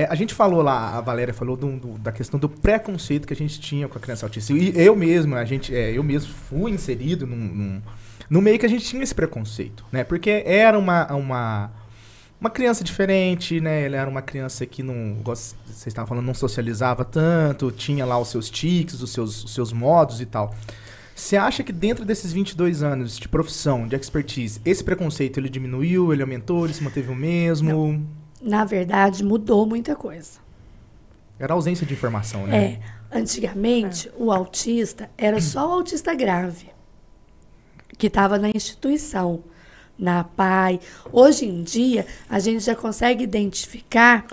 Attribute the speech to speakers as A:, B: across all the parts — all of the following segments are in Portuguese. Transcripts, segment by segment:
A: A gente falou lá, a Valéria falou da questão do preconceito que a gente tinha com a criança autista. E eu mesmo, eu mesmo fui inserido no meio que a gente tinha esse preconceito, né? Porque era uma criança diferente, né? Ela era uma criança que vocês estavam falando, não socializava tanto, tinha lá os seus tiques, os seus modos e tal. Você acha que dentro desses 22 anos de profissão, de expertise, esse preconceito ele diminuiu, ele aumentou, ele se manteve o mesmo?
B: Não. Na verdade, mudou muita coisa.
A: Era ausência de informação, né?
B: Antigamente, o autista era só o autista grave, que estava na instituição, na PAI. Hoje em dia, a gente já consegue identificar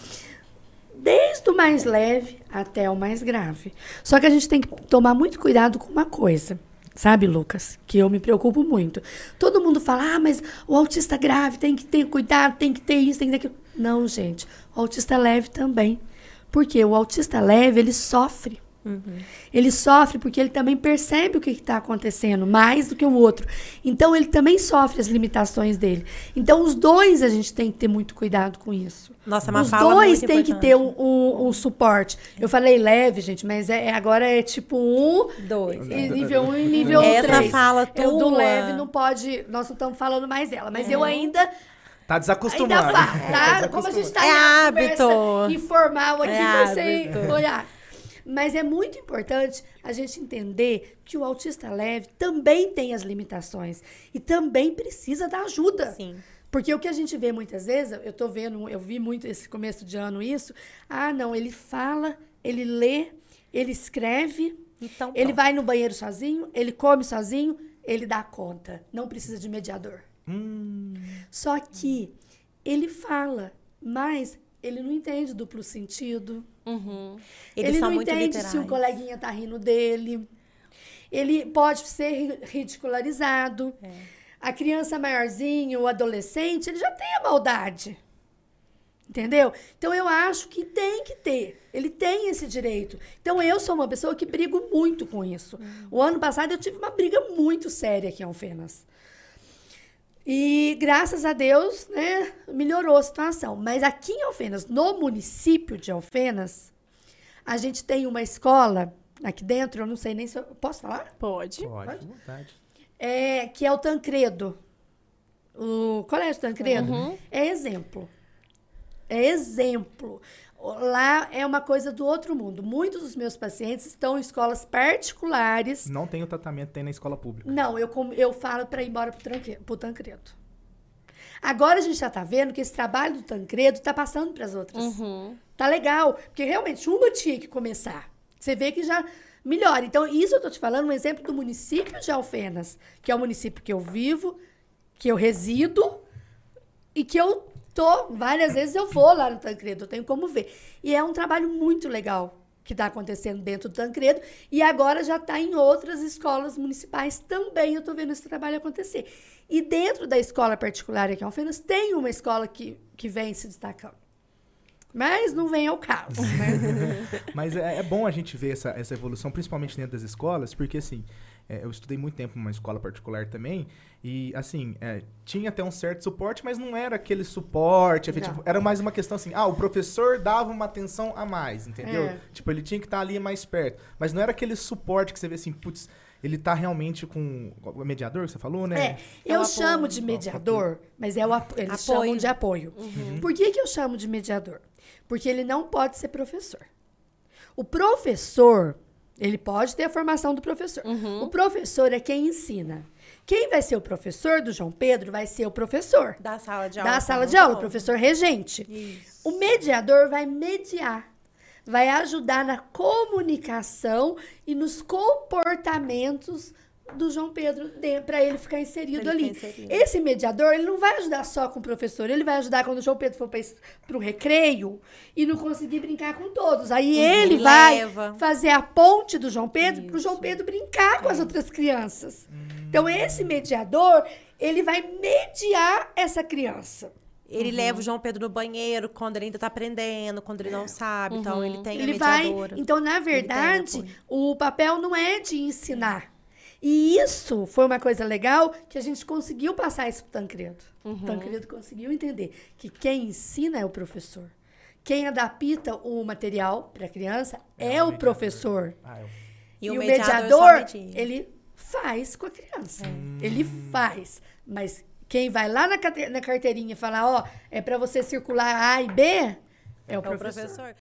B: desde o mais leve até o mais grave. Só que a gente tem que tomar muito cuidado com uma coisa. Sabe, Lucas? Que eu me preocupo muito. Todo mundo fala, mas o autista grave tem que ter cuidado, tem que ter isso, tem que ter aquilo. Não, gente. O autista leve também. Porque o autista leve, ele sofre. Ele sofre porque ele também percebe o que está acontecendo, mais do que o outro. Então, ele também sofre as limitações dele. Então, os dois a gente tem que ter muito cuidado com isso.
C: Nossa, uma
B: os
C: fala
B: dois
C: muito
B: têm que ter um suporte. Eu falei leve, gente, mas agora é tipo
C: 2.
B: Nível 1 e nível 3.
C: Essa fala tua.
B: Eu do leve não pode... Nós não estamos falando mais dela. Mas eu ainda...
A: Tá desacostumado.
B: Ainda tá? Como a gente tá
C: em hábito
B: informal aqui, sem olhar. Mas é muito importante a gente entender que o autista leve também tem as limitações e também precisa da ajuda.
C: Sim.
B: Porque o que a gente vê muitas vezes, eu vi muito esse começo de ano isso, não, ele fala, ele lê, ele escreve,
C: então,
B: ele vai no banheiro sozinho, ele come sozinho, ele dá conta, não precisa de mediador. Só que ele fala, mas ele não entende duplo sentido. Ele não entende se um coleguinha tá rindo dele. Ele pode ser ridicularizado. A criança maiorzinha, o adolescente, ele já tem a maldade. Entendeu? Então, eu acho que tem que ter. Ele tem esse direito. Então, eu sou uma pessoa que brigo muito com isso. O ano passado, eu tive uma briga muito séria aqui em Alfenas. E, graças a Deus, né, melhorou a situação. Mas aqui em Alfenas, no município de Alfenas, a gente tem uma escola aqui dentro, eu não sei nem se eu... Posso falar?
C: Pode.
A: Pode, vontade.
B: Que é o Tancredo. O Colégio Tancredo é exemplo. É exemplo. Lá é uma coisa do outro mundo. Muitos dos meus pacientes estão em escolas particulares.
A: Não tem o tratamento que tem na escola pública.
B: Não, eu falo para ir embora pro Tancredo. Agora a gente já está vendo que esse trabalho do Tancredo está passando para as outras. Tá legal, porque realmente uma tinha que começar. Você vê que já melhora. Então, isso eu estou te falando um exemplo do município de Alfenas, que é o município que eu vivo, que eu resido e que eu várias vezes eu vou lá no Tancredo, eu tenho como ver. E é um trabalho muito legal que está acontecendo dentro do Tancredo e agora já está em outras escolas municipais também. Eu estou vendo esse trabalho acontecer. E dentro da escola particular aqui em Alfenas, tem uma escola que vem se destacando. Mas não vem ao caso.
A: Mas é bom a gente ver essa evolução, principalmente dentro das escolas, porque assim, eu estudei muito tempo numa escola particular também, e assim, tinha até um certo suporte, mas não era aquele suporte efetivo, era mais uma questão assim, o professor dava uma atenção a mais, entendeu? Tipo, ele tinha que estar ali mais perto, mas não era aquele suporte que você vê assim, putz, ele tá realmente com o mediador que você falou, né?
B: Eu chamo de mediador, mas eles chamam de apoio. Por que eu chamo de mediador? Porque ele não pode ser professor. O professor, ele pode ter a formação do professor. O professor é quem ensina. Quem vai ser o professor do João Pedro vai ser o professor.
C: Da sala de aula.
B: Da sala de aula, o professor regente. Isso. O mediador vai mediar. Vai ajudar na comunicação e nos comportamentos do João Pedro para ele ficar inserido ali. Esse mediador, ele não vai ajudar só com o professor, ele vai ajudar quando o João Pedro for para o recreio e não conseguir brincar com todos. Aí ele vai fazer a ponte do João Pedro para o João Pedro brincar com as outras crianças. Então, esse mediador, ele vai mediar essa criança.
C: Ele leva o João Pedro no banheiro quando ele ainda está aprendendo, quando ele não sabe. Então, ele tem a mediadora.
B: Então, na verdade, o papel não é de ensinar. E isso foi uma coisa legal que a gente conseguiu passar isso pro Tancredo. O Tancredo conseguiu entender que quem ensina é o professor. quem adapta o material para a criança é o professor.
C: E
B: o
C: só
B: mediador,
C: media.
B: ele faz com a criança. Ele faz. Mas quem vai lá na carteirinha e falar, ó, é para você circular A e B, é o professor.